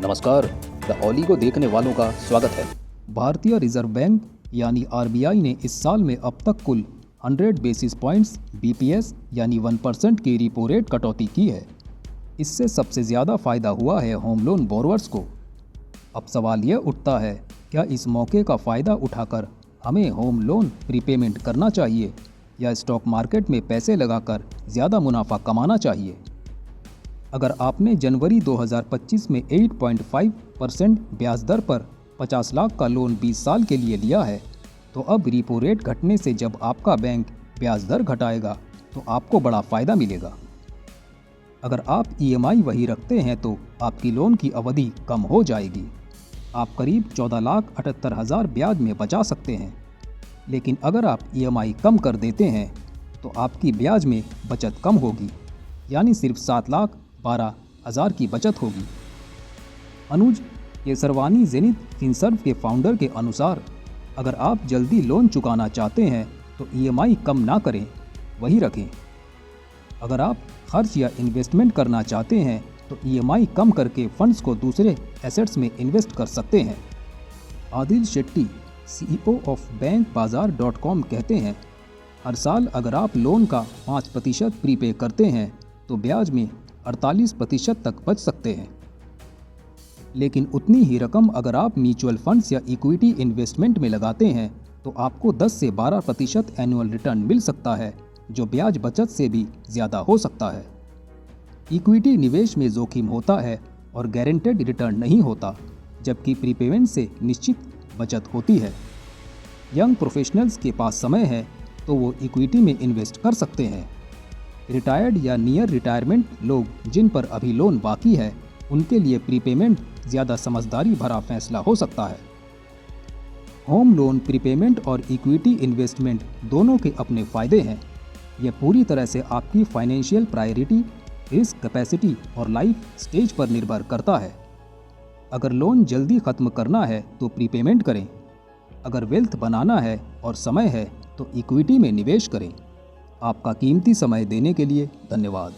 नमस्कार, द ओली को देखने वालों का स्वागत है। भारतीय रिजर्व बैंक यानी आरबीआई ने इस साल में अब तक कुल 100 बेसिस पॉइंट्स बीपीएस यानी 1% की रेपो रेट कटौती की है। इससे सबसे ज़्यादा फ़ायदा हुआ है होम लोन बोरोवर्स को। अब सवाल यह उठता है, क्या इस मौके का फ़ायदा उठाकर हमें होम लोन प्रीपेमेंट करना चाहिए या स्टॉक मार्केट में पैसे लगाकर ज़्यादा मुनाफा कमाना चाहिए? अगर आपने जनवरी 2025 में 8.5% ब्याज दर पर 50 लाख का लोन 20 साल के लिए लिया है, तो अब रेपो रेट घटने से जब आपका बैंक ब्याज दर घटाएगा तो आपको बड़ा फ़ायदा मिलेगा। अगर आप ईएमआई वही रखते हैं तो आपकी लोन की अवधि कम हो जाएगी। आप करीब 14,78,000 ब्याज में बचा सकते हैं। लेकिन अगर आप ईएमआई कम कर देते हैं तो आपकी ब्याज में बचत कम होगी, यानी सिर्फ 7,12,000 की बचत होगी। अनुज केसरवानी जेनिथ फिनसर्व के फाउंडर के अनुसार, अगर आप जल्दी लोन चुकाना चाहते हैं तो ईएमआई कम ना करें, वही रखें। अगर आप खर्च या इन्वेस्टमेंट करना चाहते हैं तो ईएमआई कम करके फंड्स को दूसरे एसेट्स में इन्वेस्ट कर सकते हैं। Adil Shetty CEO of bankbazaar.com कहते हैं, हर साल अगर आप लोन का 5% प्रीपे करते हैं तो ब्याज में 48% तक बच सकते हैं। लेकिन उतनी ही रकम अगर आप म्यूचुअल फंड्स या इक्विटी इन्वेस्टमेंट में लगाते हैं तो आपको 10 से 12% एनुअल रिटर्न मिल सकता है, जो ब्याज बचत से भी ज़्यादा हो सकता है। इक्विटी निवेश में जोखिम होता है और गारंटेड रिटर्न नहीं होता, जबकि प्रीपेमेंट से निश्चित बचत होती है। यंग प्रोफेशनल्स के पास समय है तो वो इक्विटी में इन्वेस्ट कर सकते हैं। रिटायर्ड या नियर रिटायरमेंट लोग जिन पर अभी लोन बाकी है, उनके लिए प्रीपेमेंट ज़्यादा समझदारी भरा फैसला हो सकता है। होम लोन प्रीपेमेंट और इक्विटी इन्वेस्टमेंट दोनों के अपने फ़ायदे हैं। यह पूरी तरह से आपकी फाइनेंशियल प्रायोरिटी, रिस्क कैपेसिटी और लाइफ स्टेज पर निर्भर करता है। अगर लोन जल्दी ख़त्म करना है तो प्रीपेमेंट करें। अगर वेल्थ बनाना है और समय है तो इक्विटी में निवेश करें। आपका कीमती समय देने के लिए धन्यवाद।